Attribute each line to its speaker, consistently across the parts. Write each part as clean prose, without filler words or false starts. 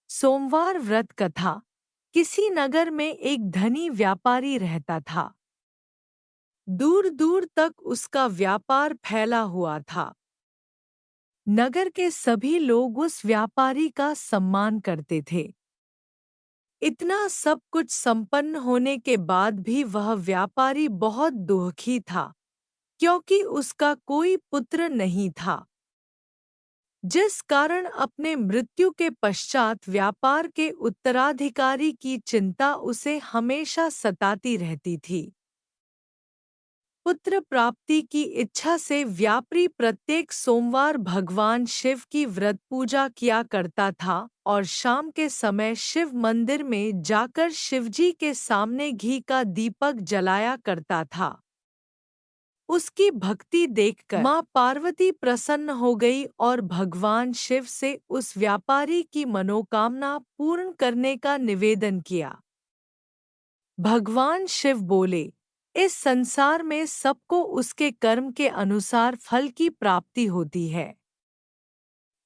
Speaker 1: सोमवार व्रत कथा। किसी नगर में एक धनी व्यापारी रहता था। दूर दूर तक उसका व्यापार फैला हुआ था। नगर के सभी लोग उस व्यापारी का सम्मान करते थे। इतना सब कुछ संपन्न होने के बाद भी वह व्यापारी बहुत दुखी था, क्योंकि उसका कोई पुत्र नहीं था, जिस कारण अपने मृत्यु के पश्चात व्यापार के उत्तराधिकारी की चिंता उसे हमेशा सताती रहती थी। पुत्र प्राप्ति की इच्छा से व्यापारी प्रत्येक सोमवार भगवान शिव की व्रत पूजा किया करता था और शाम के समय शिव मंदिर में जाकर शिवजी के सामने घी का दीपक जलाया करता था। उसकी भक्ति देखकर माँ पार्वती प्रसन्न हो गई और भगवान शिव से उस व्यापारी की मनोकामना पूर्ण करने का निवेदन किया। भगवान शिव बोले, इस संसार में सबको उसके कर्म के अनुसार फल की प्राप्ति होती है।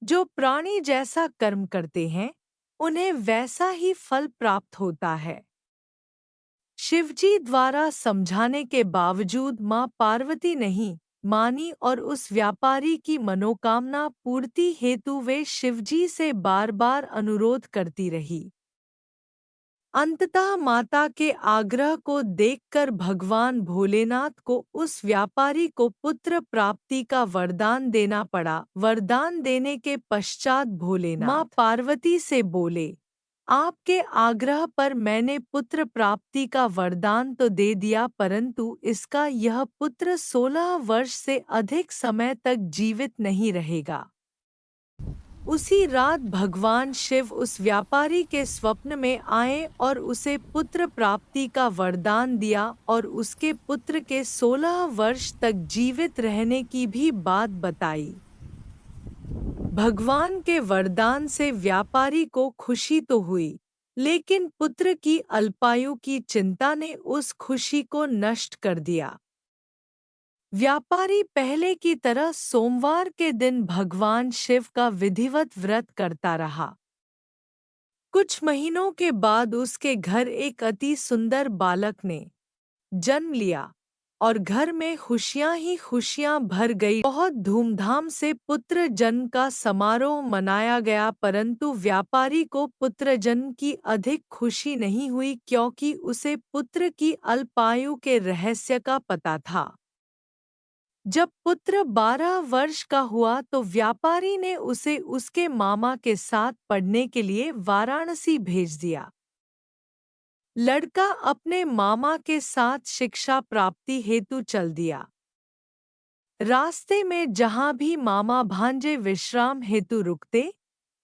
Speaker 1: जो प्राणी जैसा कर्म करते हैं, उन्हें वैसा ही फल प्राप्त होता है। शिवजी द्वारा समझाने के बावजूद मां पार्वती नहीं मानी और उस व्यापारी की मनोकामना पूर्ति हेतु वे शिवजी से बार-बार अनुरोध करती रही। अंततः माता के आग्रह को देखकर भगवान भोलेनाथ को उस व्यापारी को पुत्र प्राप्ति का वरदान देना पड़ा। वरदान देने के पश्चात भोलेनाथ मां पार्वती से बोले, आपके आग्रह पर मैंने पुत्र प्राप्ति का वरदान तो दे दिया, परंतु इसका यह पुत्र 16 वर्ष से अधिक समय तक जीवित नहीं रहेगा। उसी रात भगवान शिव उस व्यापारी के स्वप्न में आए और उसे पुत्र प्राप्ति का वरदान दिया और उसके पुत्र के 16 वर्ष तक जीवित रहने की भी बात बताई। भगवान के वरदान से व्यापारी को खुशी तो हुई, लेकिन पुत्र की अल्पायु की चिंता ने उस खुशी को नष्ट कर दिया। व्यापारी पहले की तरह सोमवार के दिन भगवान शिव का विधिवत व्रत करता रहा। कुछ महीनों के बाद उसके घर एक अति सुंदर बालक ने जन्म लिया और घर में खुशियां ही खुशियां भर गई। बहुत धूमधाम से पुत्र जन्म का समारोह मनाया गया, परंतु व्यापारी को पुत्र जन्म की अधिक खुशी नहीं हुई, क्योंकि उसे पुत्र की अल्पायु के रहस्य का पता था। जब पुत्र 12 वर्ष का हुआ तो व्यापारी ने उसे उसके मामा के साथ पढ़ने के लिए वाराणसी भेज दिया। लड़का अपने मामा के साथ शिक्षा प्राप्ति हेतु चल दिया। रास्ते में जहाँ भी मामा भांजे विश्राम हेतु रुकते,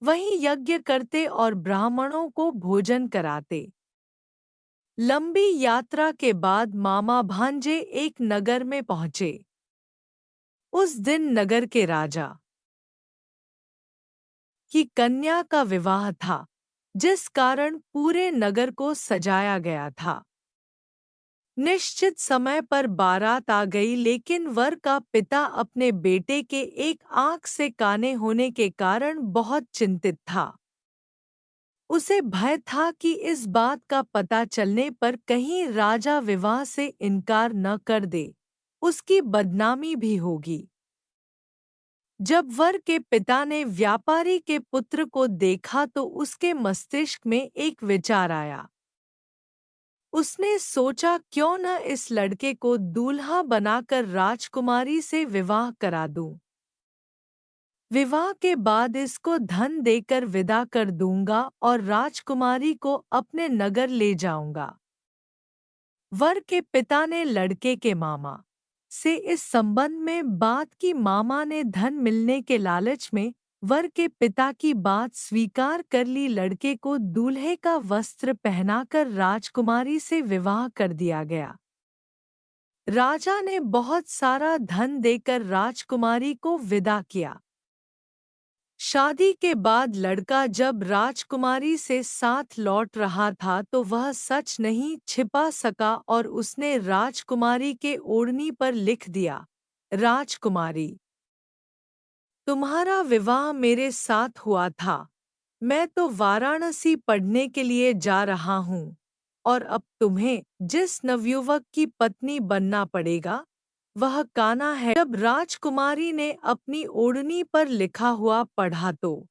Speaker 1: वहीं यज्ञ करते और ब्राह्मणों को भोजन कराते। लंबी यात्रा के बाद मामा भांजे एक नगर में पहुँचे। उस दिन नगर के राजा की कन्या का विवाह था, जिस कारण पूरे नगर को सजाया गया था। निश्चित समय पर बारात आ गई, लेकिन वर का पिता अपने बेटे के एक आंख से काने होने के कारण बहुत चिंतित था। उसे भय था कि इस बात का पता चलने पर कहीं राजा विवाह से इनकार न कर दे, उसकी बदनामी भी होगी। जब वर के पिता ने व्यापारी के पुत्र को देखा तो उसके मस्तिष्क में एक विचार आया। उसने सोचा, क्यों न इस लड़के को दूल्हा बनाकर राजकुमारी से विवाह करा दूं। विवाह के बाद इसको धन देकर विदा कर दूंगा और राजकुमारी को अपने नगर ले जाऊंगा। वर के पिता ने लड़के के मामा से इस संबंध में बात की। मामा ने धन मिलने के लालच में वर के पिता की बात स्वीकार कर ली। लड़के को दूल्हे का वस्त्र पहनाकर राजकुमारी से विवाह कर दिया गया। राजा ने बहुत सारा धन देकर राजकुमारी को विदा किया। शादी के बाद लड़का जब राजकुमारी से साथ लौट रहा था तो वह सच नहीं छिपा सका और उसने राजकुमारी के ओढ़नी पर लिख दिया, राजकुमारी, तुम्हारा विवाह मेरे साथ हुआ था, मैं तो वाराणसी पढ़ने के लिए जा रहा हूँ, और अब तुम्हें जिस नवयुवक की पत्नी बनना पड़ेगा, वह कान्हा है। जब राजकुमारी ने अपनी ओढ़नी पर लिखा हुआ पढ़ा तो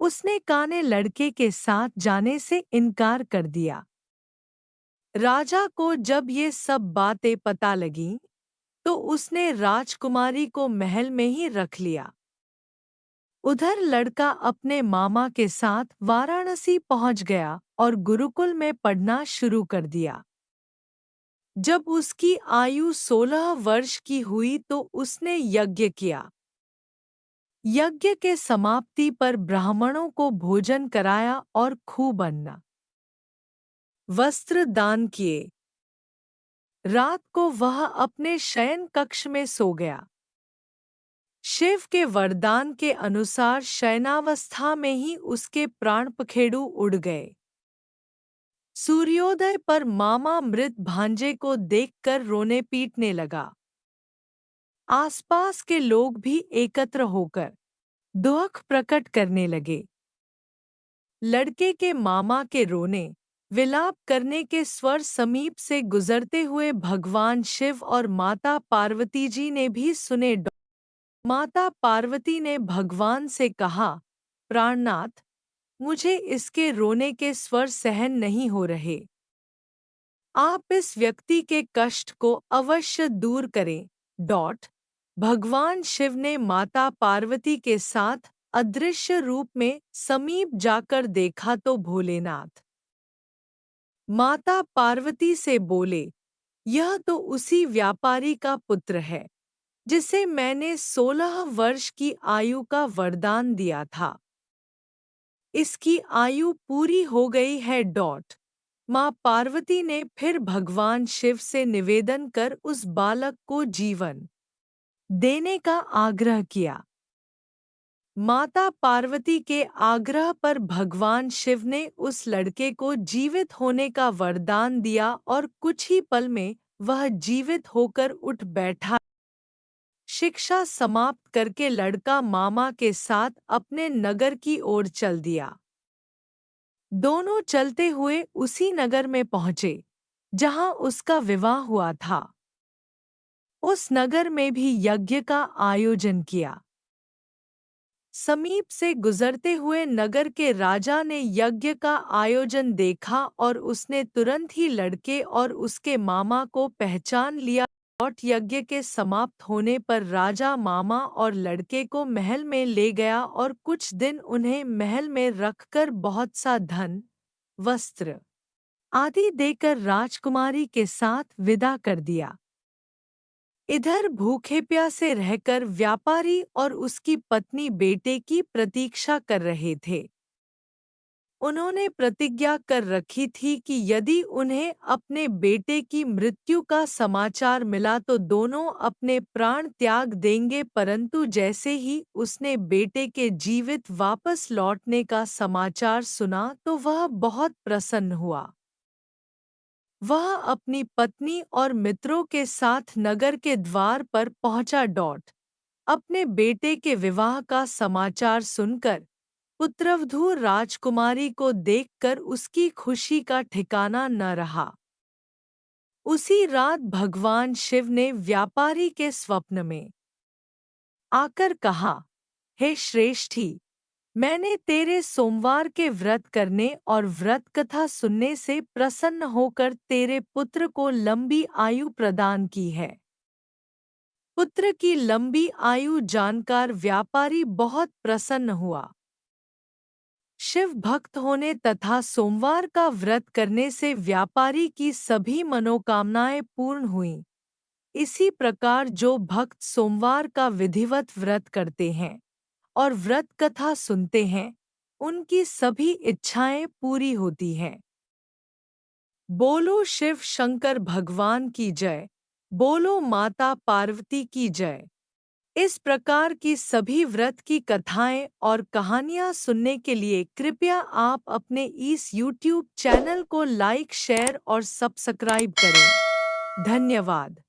Speaker 1: उसने काने लड़के के साथ जाने से इनकार कर दिया। राजा को जब ये सब बातें पता लगीं, तो उसने राजकुमारी को महल में ही रख लिया। उधर लड़का अपने मामा के साथ वाराणसी पहुंच गया और गुरुकुल में पढ़ना शुरू कर दिया। जब उसकी आयु 16 वर्ष की हुई तो उसने यज्ञ किया। यज्ञ के समाप्ति पर ब्राह्मणों को भोजन कराया और खूब अन्न वस्त्र दान किए। रात को वह अपने शयन कक्ष में सो गया। शिव के वरदान के अनुसार शयनावस्था में ही उसके प्राण पखेरु उड़ गए। सूर्योदय पर मामा मृत भांजे को देखकर रोने पीटने लगा। आसपास के लोग भी एकत्र होकर दुख प्रकट करने लगे। लड़के के मामा के रोने विलाप करने के स्वर समीप से गुजरते हुए भगवान शिव और माता पार्वती जी ने भी सुने। माता पार्वती ने भगवान से कहा, प्राणनाथ, मुझे इसके रोने के स्वर सहन नहीं हो रहे। आप इस व्यक्ति के कष्ट को अवश्य दूर करें। भगवान शिव ने माता पार्वती के साथ अदृश्य रूप में समीप जाकर देखा तो भोलेनाथ माता पार्वती से बोले, यह तो उसी व्यापारी का पुत्र है जिसे मैंने 16 वर्ष की आयु का वरदान दिया था। इसकी आयु पूरी हो गई है। माँ पार्वती ने फिर भगवान शिव से निवेदन कर उस बालक को जीवन देने का आग्रह किया। माता पार्वती के आग्रह पर भगवान शिव ने उस लड़के को जीवित होने का वरदान दिया और कुछ ही पल में वह जीवित होकर उठ बैठा। शिक्षा समाप्त करके लड़का मामा के साथ अपने नगर की ओर चल दिया। दोनों चलते हुए उसी नगर में पहुंचे जहां उसका विवाह हुआ था। उस नगर में भी यज्ञ का आयोजन किया। समीप से गुजरते हुए नगर के राजा ने यज्ञ का आयोजन देखा और उसने तुरंत ही लड़के और उसके मामा को पहचान लिया। यज्ञ के समाप्त होने पर राजा मामा और लड़के को महल में ले गया और कुछ दिन उन्हें महल में रखकर बहुत सा धन, वस्त्र आदि देकर राजकुमारी के साथ विदा कर दिया। इधर भूखे प्यासे रहकर व्यापारी और उसकी पत्नी बेटे की प्रतीक्षा कर रहे थे। उन्होंने प्रतिज्ञा कर रखी थी कि यदि उन्हें अपने बेटे की मृत्यु का समाचार मिला तो दोनों अपने प्राण त्याग देंगे, परंतु जैसे ही उसने बेटे के जीवित वापस लौटने का समाचार सुना तो वह बहुत प्रसन्न हुआ। वह अपनी पत्नी और मित्रों के साथ नगर के द्वार पर पहुंचा। अपने बेटे के विवाह का समाचार सुनकर पुत्रवधू राजकुमारी को देखकर उसकी खुशी का ठिकाना न रहा। उसी रात भगवान शिव ने व्यापारी के स्वप्न में आकर कहा, हे श्रेष्ठी, मैंने तेरे सोमवार के व्रत करने और व्रत कथा सुनने से प्रसन्न होकर तेरे पुत्र को लंबी आयु प्रदान की है। पुत्र की लंबी आयु जानकर व्यापारी बहुत प्रसन्न हुआ। शिव भक्त होने तथा सोमवार का व्रत करने से व्यापारी की सभी मनोकामनाएं पूर्ण हुईं। इसी प्रकार जो भक्त सोमवार का विधिवत व्रत करते हैं और व्रत कथा सुनते हैं, उनकी सभी इच्छाएं पूरी होती हैं। बोलो शिव शंकर भगवान की जय। बोलो माता पार्वती की जय। इस प्रकार की सभी व्रत की कथाएं और कहानियां सुनने के लिए कृपया आप अपने इस YouTube चैनल को लाइक, शेयर और सब्सक्राइब करें। धन्यवाद।